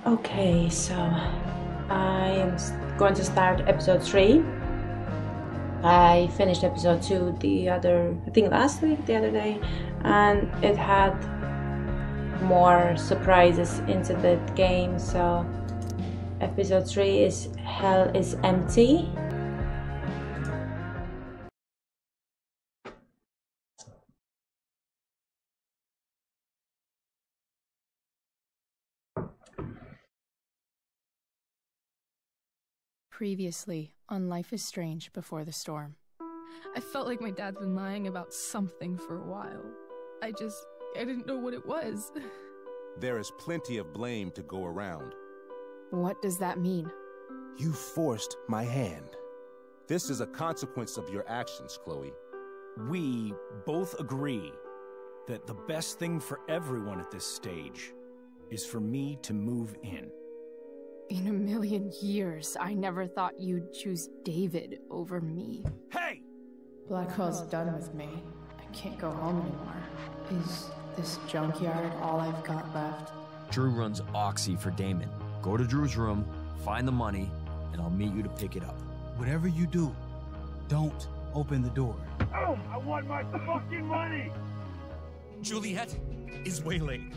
Okay, so I am going to start episode 3. I finished episode 2 I think last week, the other day, and it had more surprises into the game. So episode 3 is Hell is Empty. Previously on Life is Strange Before the Storm. I felt like my dad's been lying about something for a while. I didn't know what it was. There is plenty of blame to go around. What does that mean? You forced my hand. This is a consequence of your actions, Chloe. We both agree that the best thing for everyone at this stage is for me to move in. In a million years, I never thought you'd choose David over me. Hey! Blackwell's done with me. I can't go home anymore. Is this junkyard all I've got left? Drew runs Oxy for Damon. Go to Drew's room, find the money, and I'll meet you to pick it up. Whatever you do, don't open the door. Oh, I want my fucking money! Juliet is waylaid.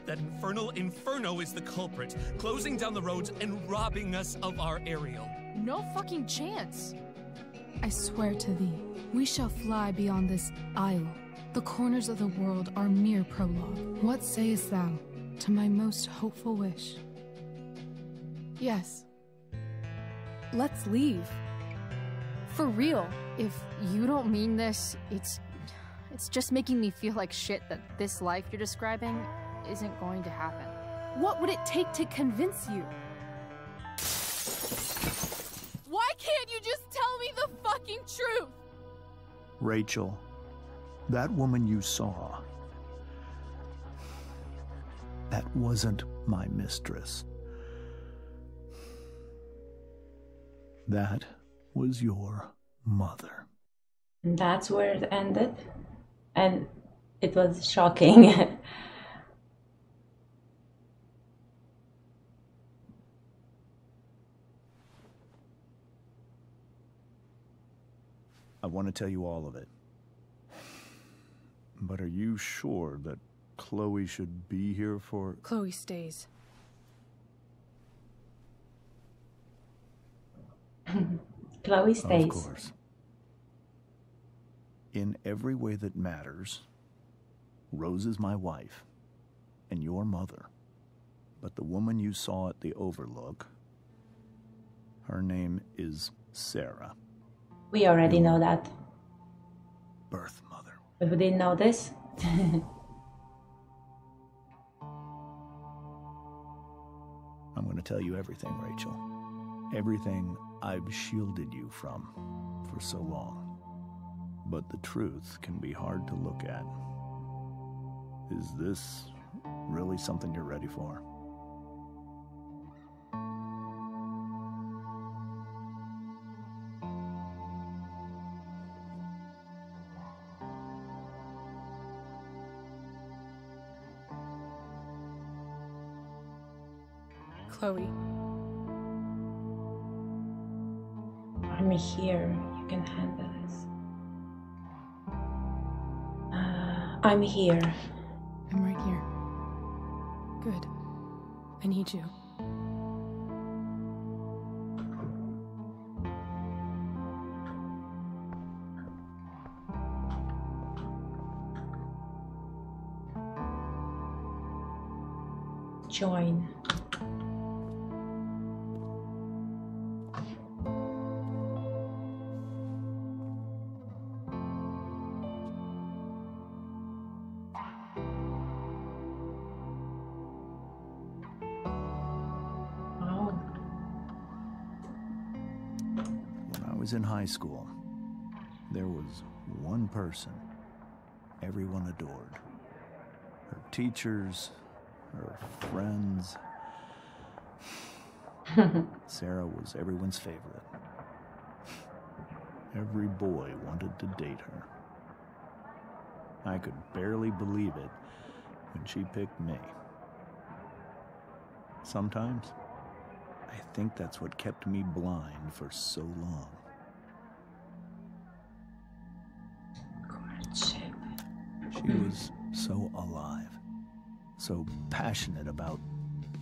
That infernal Inferno is the culprit, closing down the roads and robbing us of our aerial. No fucking chance. I swear to thee, we shall fly beyond this isle. The corners of the world are mere prologue. What sayest thou to my most hopeful wish? Yes. Let's leave. For real. If you don't mean this, it's just making me feel like shit that this life you're describing isn't going to happen. What would it take to convince you? Why can't you just tell me the fucking truth? Rachel, that woman you saw, that wasn't my mistress. That was your mother. And that's where it ended. And it was shocking. I want to tell you all of it. But are you sure that Chloe should be here for... Chloe stays. Chloe stays. Of course. In every way that matters, Rose is my wife and your mother. But the woman you saw at the Overlook, her name is Sarah. We already know that. Birth mother. But we didn't know this. I'm going to tell you everything, Rachel. Everything I've shielded you from for so long. But the truth can be hard to look at. Is this really something you're ready for? Chloe. I'm here. You can handle this. I'm here. I'm right here. Good. I need you. Join. In high school, there was one person everyone adored. Her teachers, her friends. Sarah was everyone's favorite. Every boy wanted to date her. I could barely believe it when she picked me. Sometimes, I think that's what kept me blind for so long. Courtship. She was so alive, so passionate about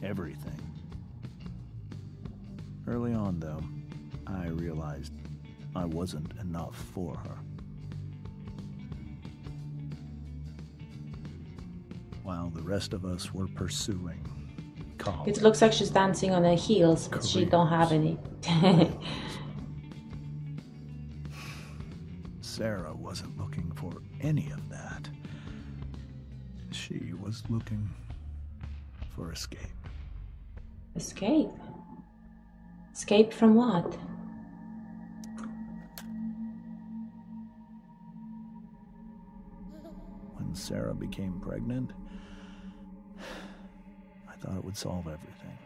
everything. Early on, though, I realized I wasn't enough for her. While the rest of us were pursuing college. It looks like she's dancing on her heels, but she don't have any. Sarah wasn't looking for any of that. She was looking for escape. Escape? Escape from what? When Sarah became pregnant, I thought it would solve everything.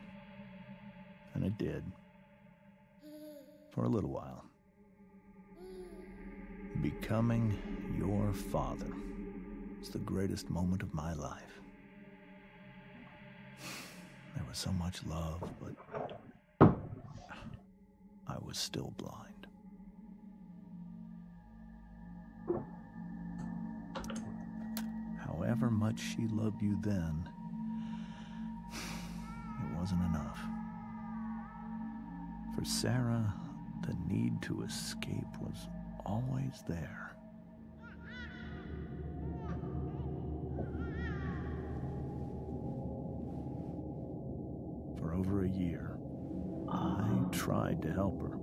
And it did. For a little while. Becoming your father was the greatest moment of my life. There was so much love, but I was still blind. However much she loved you then, it wasn't enough. For Sarah, the need to escape was always there. For over a year, I tried to help her.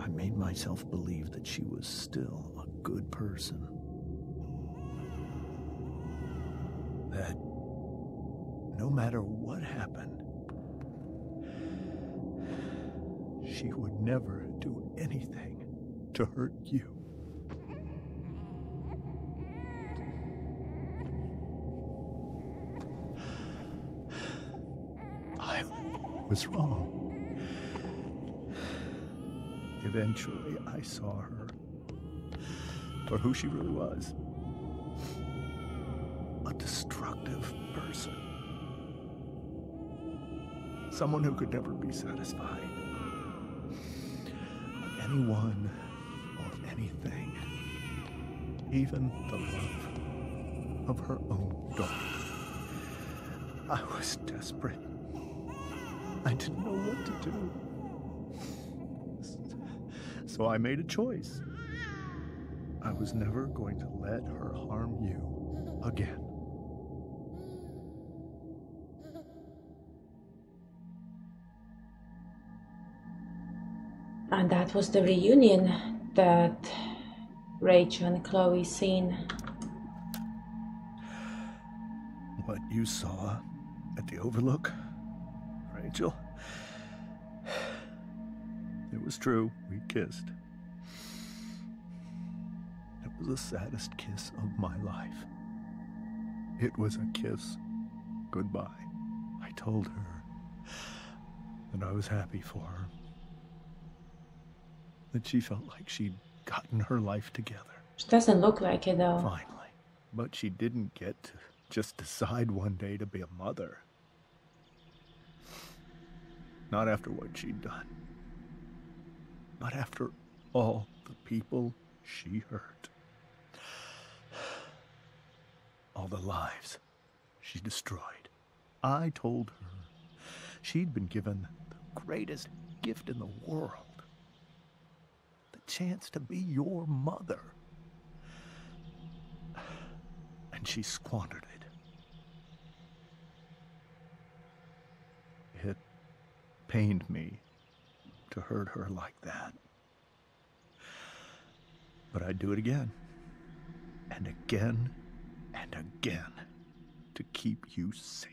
I made myself believe that she was still a good person. That no matter what happened, she would never do anything to hurt you. I was wrong. Eventually, I saw her for who she really was. A destructive person. Someone who could never be satisfied. Anyone or anything. Even the love of her own daughter. I was desperate. I didn't know what to do. So I made a choice. I was never going to let her harm you again. And that was the reunion that Rachel and Chloe seen. What you saw at the Overlook, Rachel, it was true. We kissed. It was the saddest kiss of my life. It was a kiss goodbye. I told her that I was happy for her. That she felt like she'd gotten her life together. She doesn't look like it though. Finally. But she didn't get to just decide one day to be a mother. Not after what she'd done. Not after all the people she hurt. All the lives she destroyed. I told her she'd been given the greatest gift in the world. The chance to be your mother. And she squandered it. It pained me to hurt her like that. But I'd do it again. And again and again to keep you safe.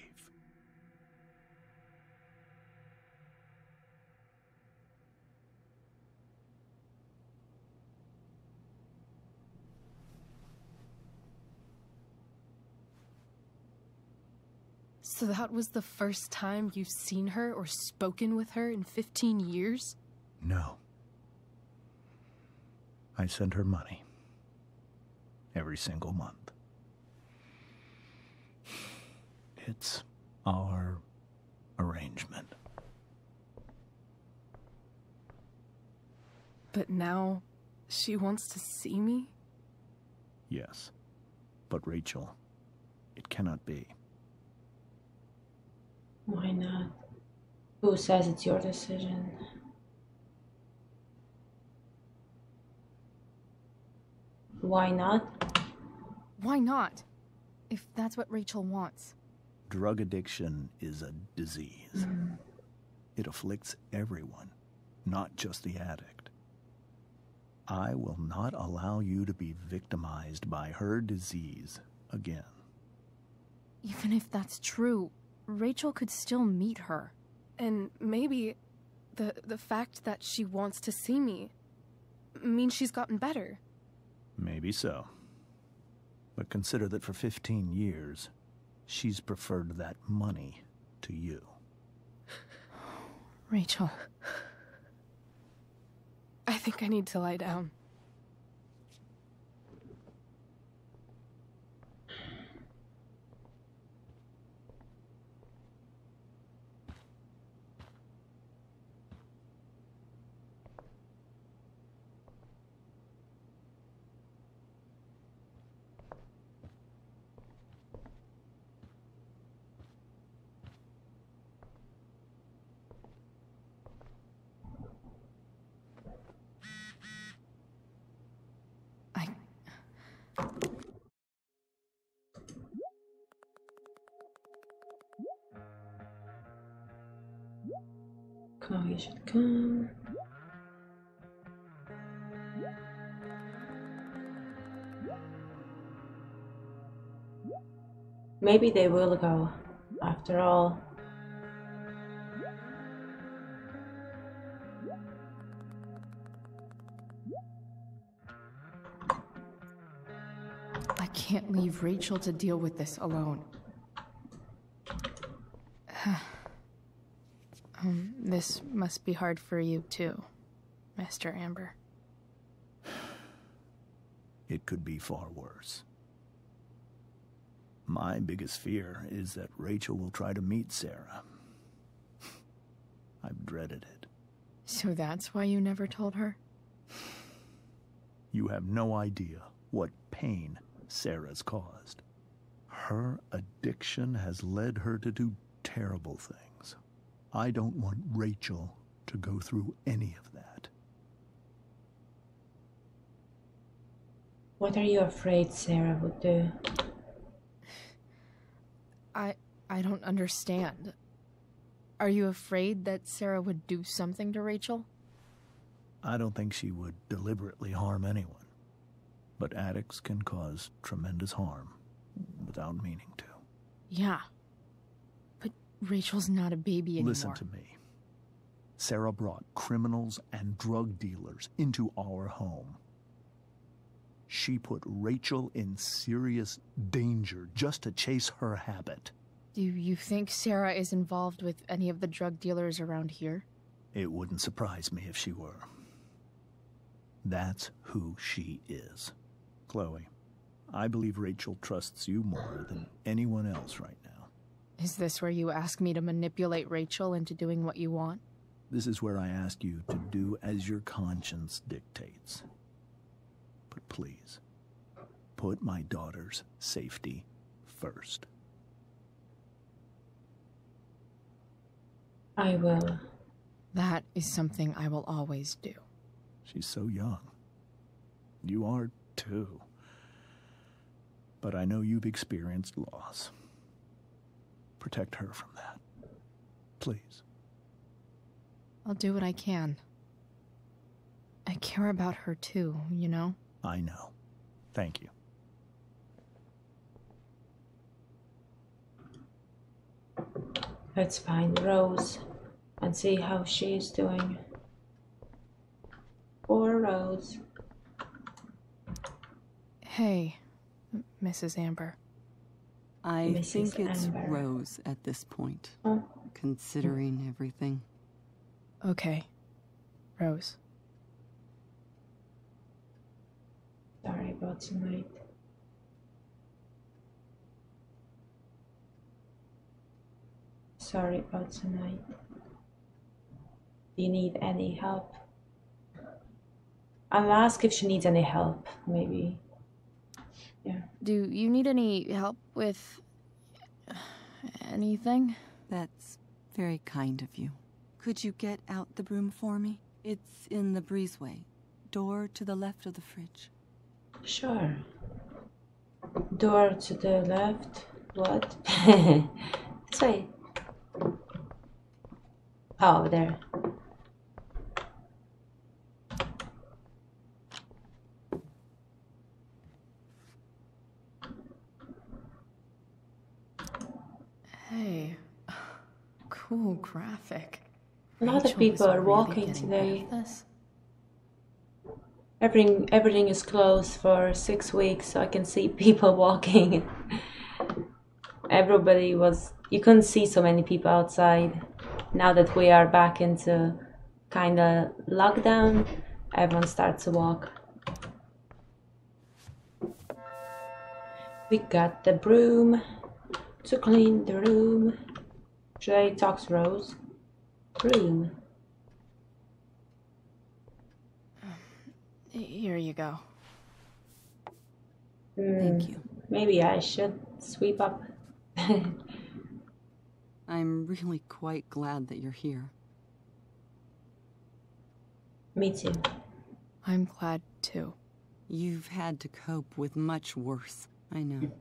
So that was the first time you've seen her or spoken with her in 15 years? No. I send her money. Every single month. It's our arrangement. But now, she wants to see me? Yes. But Rachel, it cannot be. Why not? Who says it's your decision? Why not? Why not? If that's what Rachel wants. Drug addiction is a disease. It afflicts everyone, not just the addict. I will not allow you to be victimized by her disease again. Even if that's true, Rachel could still meet her. And maybe the fact that she wants to see me means she's gotten better. Maybe so. But consider that for 15 years, she's preferred that money to you. Rachel. I think I need to lie down. Chloe should come. Maybe they will go, after all. I can't leave Rachel to deal with this alone. This must be hard for you too, Mr. Amber. It could be far worse. My biggest fear is that Rachel will try to meet Sarah. I've dreaded it. So that's why you never told her? You have no idea what pain Sarah's caused. Her addiction has led her to do terrible things. I don't want Rachel to go through any of that. What are you afraid Sarah would do? I don't understand. Are you afraid that Sarah would do something to Rachel? I don't think she would deliberately harm anyone. But addicts can cause tremendous harm without meaning to. Yeah. But Rachel's not a baby anymore. Listen to me. Sarah brought criminals and drug dealers into our home. She put Rachel in serious danger just to chase her habit. Do you think Sarah is involved with any of the drug dealers around here? It wouldn't surprise me if she were. That's who she is. Chloe, I believe Rachel trusts you more than anyone else right now. Is this where you ask me to manipulate Rachel into doing what you want? This is where I ask you to do as your conscience dictates. But please, put my daughter's safety first. I will. That is something I will always do. She's so young. You are too. But I know you've experienced loss. Protect her from that. Please. I'll do what I can. I care about her too, you know? I know. Thank you. Let's find Rose and see how she is doing. Poor Rose. Hey, Mrs. Amber. I Mrs. think it's Amber. Rose at this point, Oh, considering everything. Okay, Rose. sorry about tonight. sorry about tonight. Do you need any help? I'll ask if she needs any help, maybe. Yeah. Do you need any help with anything? That's very kind of you. Could you get out the broom for me? It's in the breezeway. Door to the left of the fridge. Sure. Door to the left. What? This way. Oh, over there. Hey, cool graphic. A lot of people are walking today. Everything Everything is closed for 6 weeks, so I can see people walking. Everybody was... You couldn't see so many people outside. Now that we are back into kind of lockdown, everyone starts to walk. We got the broom to clean the room. Should I talk to Rose? Broom. Here you go. Thank you. Maybe I should sweep up. I'm really quite glad that you're here. Me too. I'm glad too. You've had to cope with much worse, I know.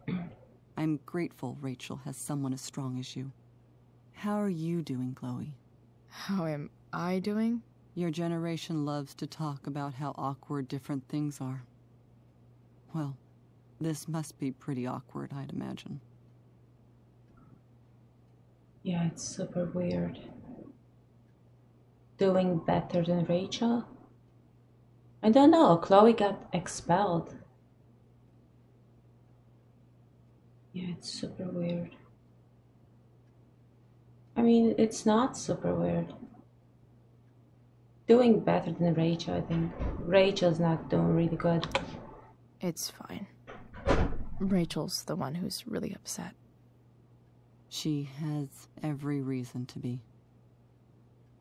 I'm grateful Rachel has someone as strong as you. How are you doing, Chloe? How am I doing? Your generation loves to talk about how awkward different things are. Well, this must be pretty awkward, I'd imagine. Yeah, it's super weird. Doing better than Rachel? I don't know, Chloe got expelled. Yeah, it's super weird. I mean, it's not super weird. Doing better than Rachel, I think. Rachel's not doing really good. It's fine. Rachel's the one who's really upset. She has every reason to be.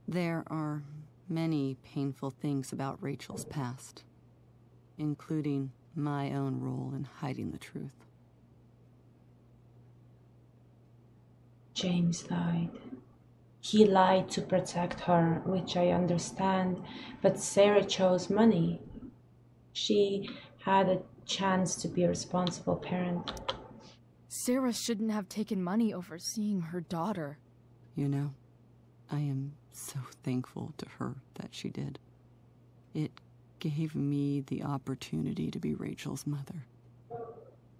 There are many painful things about Rachel's past, including my own role in hiding the truth. James lied. He lied to protect her, which I understand, but Sarah chose money. She had a chance to be a responsible parent. Sarah shouldn't have taken money over seeing her daughter. You know, I am so thankful to her that she did. It gave me the opportunity to be Rachel's mother.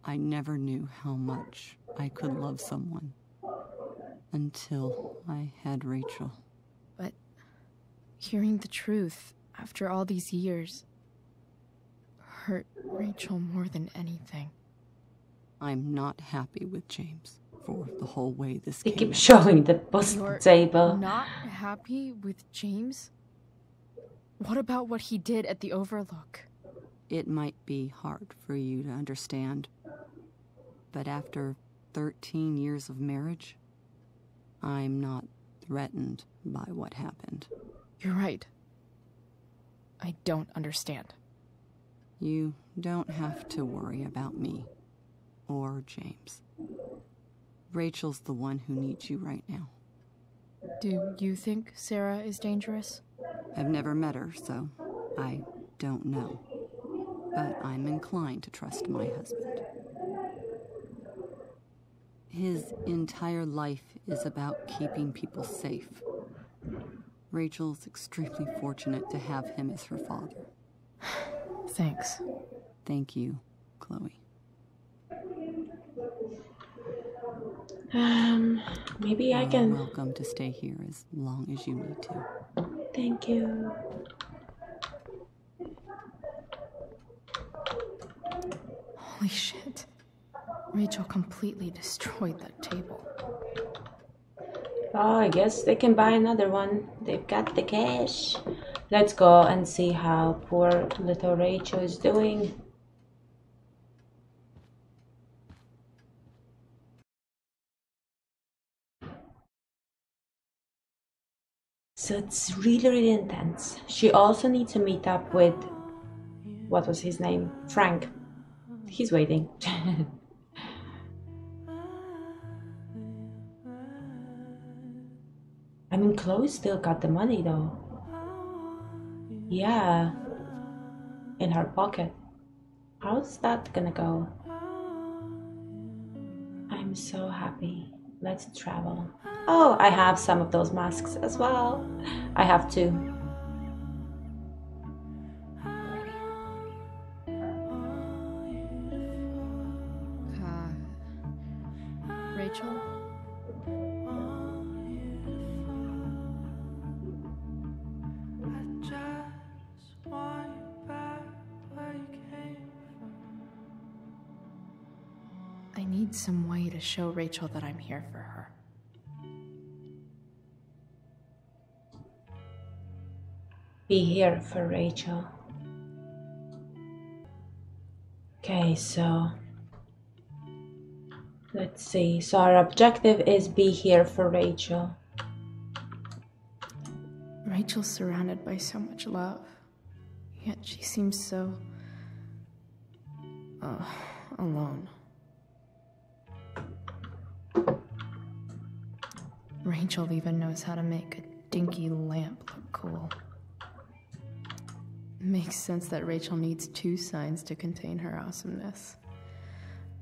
I never knew how much I could love someone until I had Rachel. But hearing the truth after all these years hurt Rachel more than anything. I'm not happy with James for the whole way this He came keeps out. showing the bus You're table. not happy with James? What about what he did at the Overlook? It might be hard for you to understand, but after 13 years of marriage, I'm not threatened by what happened. You're right. I don't understand. You don't have to worry about me or James. Rachel's the one who needs you right now. Do you think Sarah is dangerous? I've never met her, so I don't know. But I'm inclined to trust my husband. His entire life is about keeping people safe. Rachel's extremely fortunate to have him as her father. Thanks. Thank you, Chloe. Maybe I You're can... welcome to stay here as long as you need to. Thank you. Holy shit. Rachel completely destroyed that table. Oh, I guess they can buy another one. They've got the cash. Let's go and see how poor little Rachel is doing. So it's really, really intense. She also needs to meet up with, what was his name? Frank. He's waiting. I mean, Chloe still got the money though. Yeah. In her pocket. How's that gonna go? I'm so happy. Let's travel. Oh, I have some of those masks as well. I have two. Rachel? I need some way to show Rachel that I'm here for her. Be here for Rachel. Okay, so let's see. So our objective is be here for Rachel. Rachel's surrounded by so much love, yet she seems so alone. Rachel even knows how to make a dinky lamp look cool. Makes sense that Rachel needs two signs to contain her awesomeness.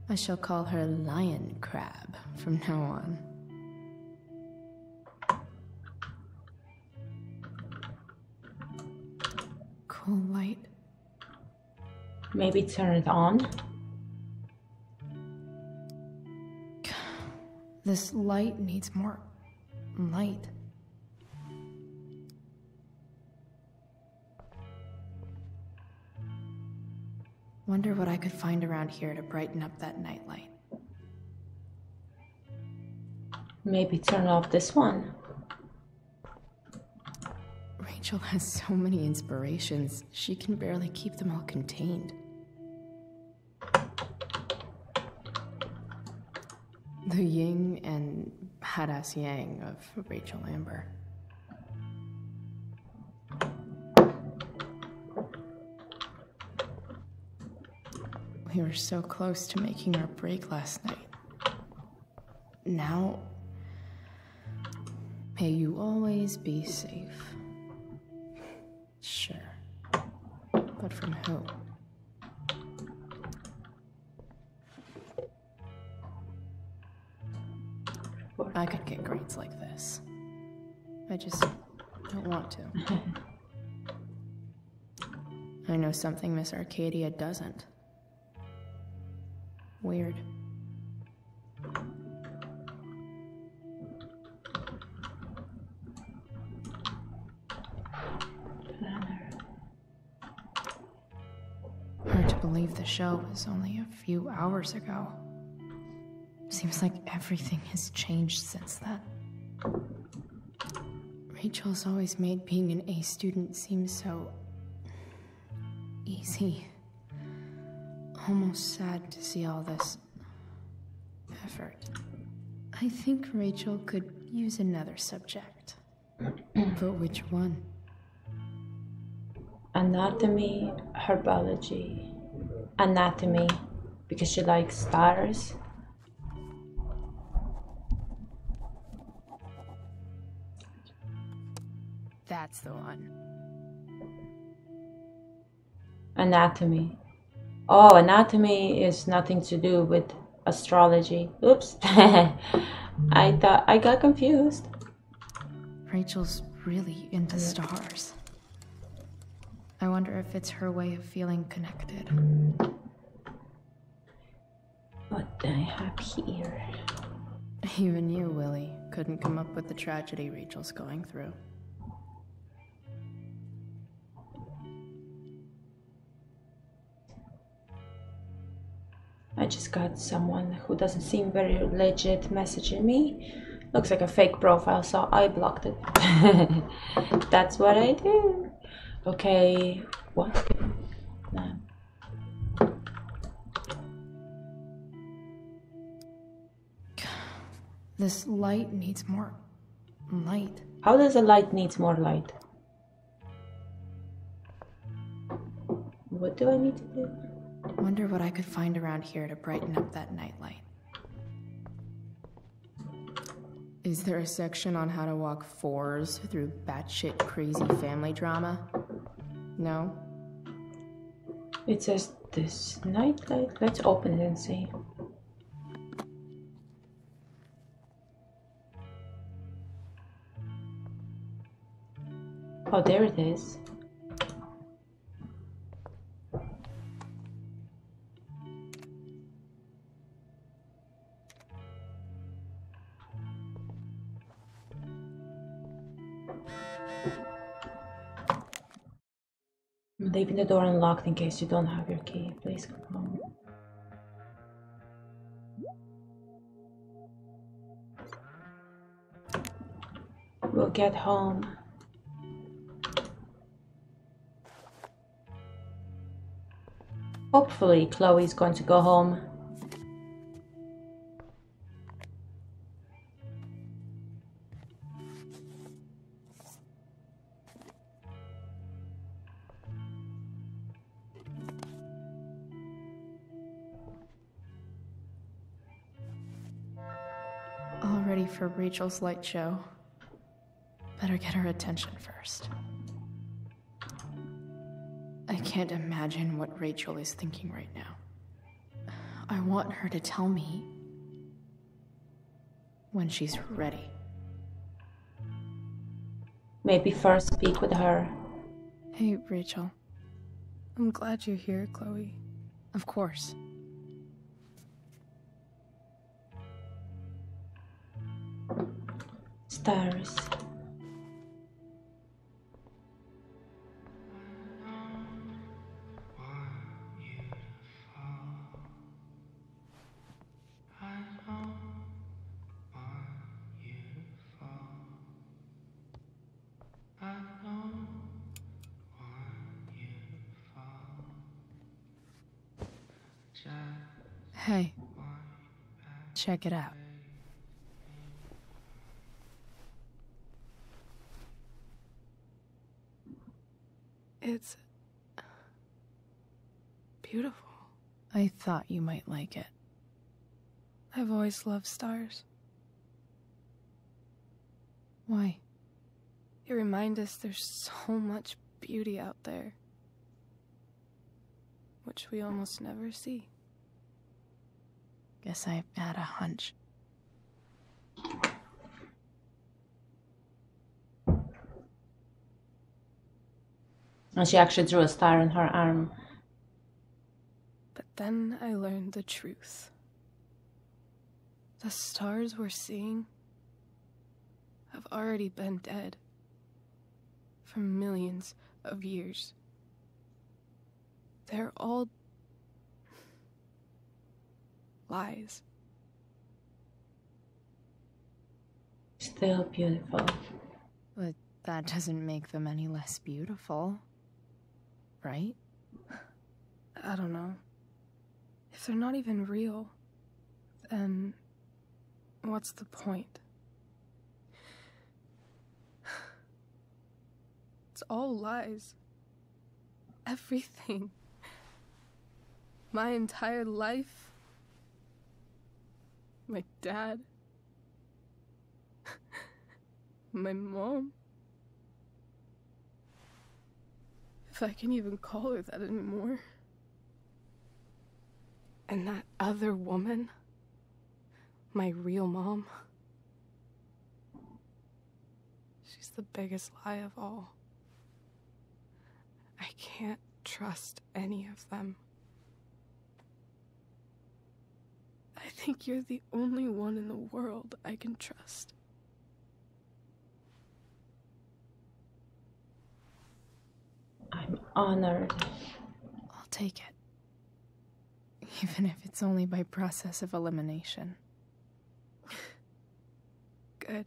I shall call her Lion Crab from now on. Cool light. Maybe turn it on. This light needs more light. Wonder what I could find around here to brighten up that nightlight. Maybe turn off this one. Rachel has so many inspirations, she can barely keep them all contained. The yin and badass yang of Rachel Amber. We were so close to making our break last night. Now, may you always be safe. Sure. But from who? I could get grades like this. I just don't want to. I know something Miss Arcadia doesn't. Weird. Hard to believe the show was only a few hours ago. Seems like everything has changed since then. Rachel's always made being an A student seem so easy. Almost sad to see all this effort. I think Rachel could use another subject. But which one? Anatomy, herbology. Anatomy, because she likes stars. That's the one. Anatomy. Oh, anatomy is nothing to do with astrology. Oops. I thought I got confused. Rachel's really into stars. I wonder if it's her way of feeling connected. What do I have here? Even you, Willie, couldn't come up with the tragedy Rachel's going through. I just got someone who doesn't seem very legit messaging me. Looks like a fake profile, so I blocked it. That's what I do. Okay, what? No. This light needs more light. How does a light need more light? What do I need to do? Wonder what I could find around here to brighten up that nightlight. Is there a section on how to walk fours through batshit crazy family drama? No? It says this nightlight. Let's open it and see. Oh, there it is. I'm leaving the door unlocked in case you don't have your key. Please come home. We'll get home. Hopefully, Chloe's going to go home. All ready for Rachel's light show. Better get her attention first. I can't imagine what Rachel is thinking right now. I want her to tell me when she's ready. Maybe first speak with her. Hey, Rachel. I'm glad you're here, Chloe. Of course. Stars. Hey, check it out. It's beautiful. I thought you might like it. I've always loved stars. Why? They remind us there's so much beauty out there, which we almost never see. Guess I had a hunch. And she actually drew a star on her arm. But then I learned the truth. The stars we're seeing have already been dead for millions of years. They're all lies. Still beautiful. But that doesn't make them any less beautiful, right? I don't know. If they're not even real, then what's the point? It's all lies. Everything. My entire life. My dad. My mom. If I can even call her that anymore. And that other woman. My real mom. She's the biggest lie of all. I can't trust any of them. I think you're the only one in the world I can trust. I'm honored. I'll take it. Even if it's only by process of elimination. Good.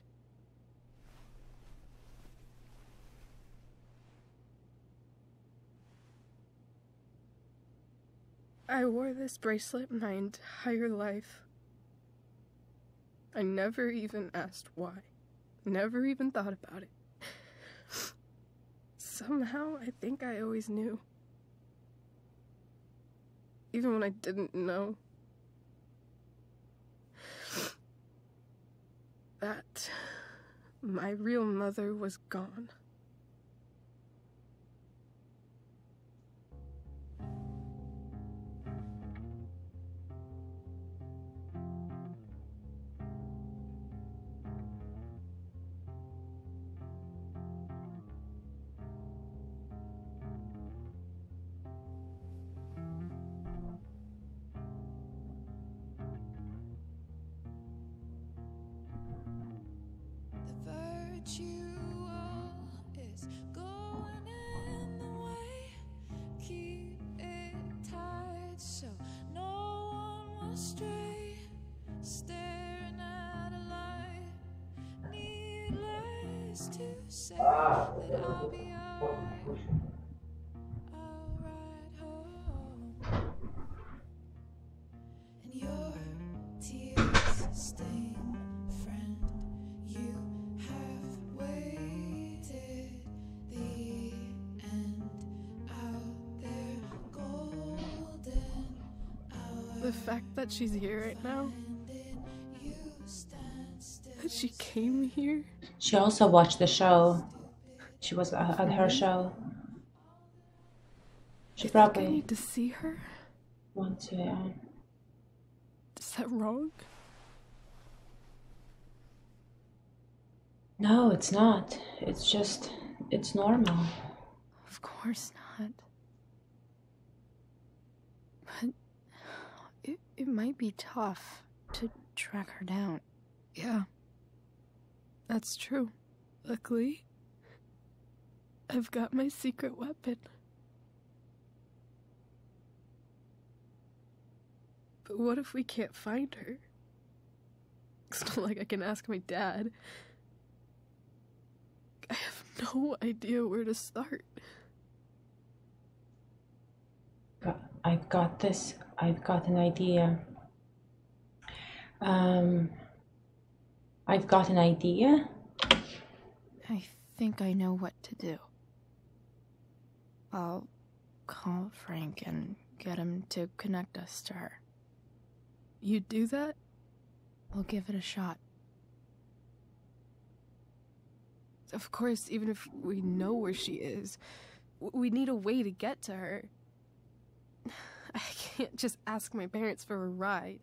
I wore this bracelet my entire life. I never even asked why. never even thought about it. Somehow, I think I always knew. Even when I didn't know. That my real mother was gone. Is going in the way. Keep it tight so no one will stray. Staring at a light. Needless to say that I'll be alright. I'll ride home. And your tears stain friend. You have waited the end out there, golden hour. The fact that she's here right now, that she came here. She also watched the show. She was at her show. She probably I need to see her. Want to. Yeah. Is that wrong? No, it's not. It's just, it's normal. Of course not. But it might be tough to track her down. Yeah, that's true. Luckily, I've got my secret weapon. But what if we can't find her? It's not like I can ask my dad. I have no idea where to start. I've got this. I've got an idea. I've got an idea. I think I know what to do. I'll call Frank and get him to connect us to her. You do that? I'll give it a shot. Of course, even if we know where she is, we need a way to get to her. I can't just ask my parents for a ride.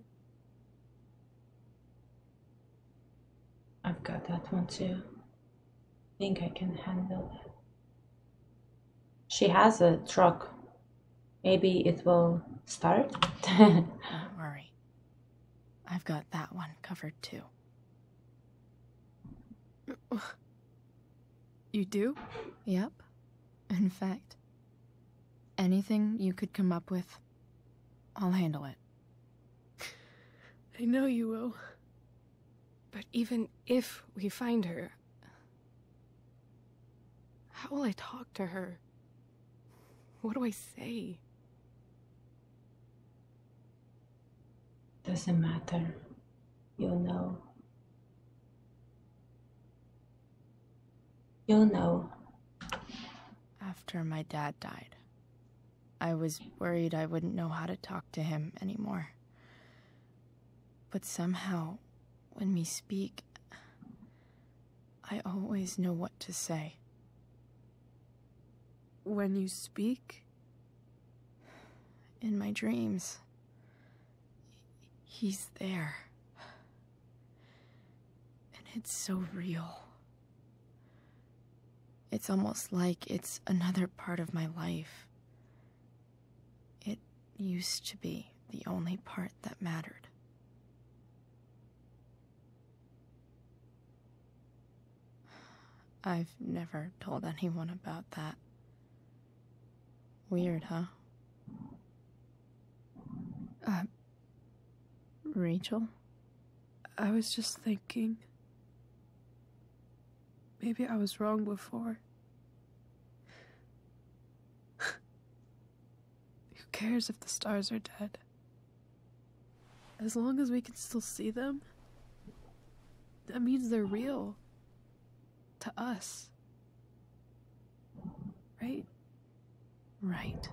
I've got that one too. I think I can handle that. She has a truck. Maybe it will start. Don't worry. I've got that one covered too. You do? Yep. In fact, anything you could come up with, I'll handle it. I know you will. But even if we find her, how will I talk to her? What do I say? Doesn't matter. You'll know. You'll know. After my dad died, I was worried I wouldn't know how to talk to him anymore. But somehow, when we speak, I always know what to say. When you speak? In my dreams. He's there. And it's so real. It's almost like it's another part of my life. It used to be the only part that mattered. I've never told anyone about that. Weird, huh? Rachel? I was just thinking. Maybe I was wrong before. Who cares if the stars are dead? As long as we can still see them, that means they're real. to us. Right? Right.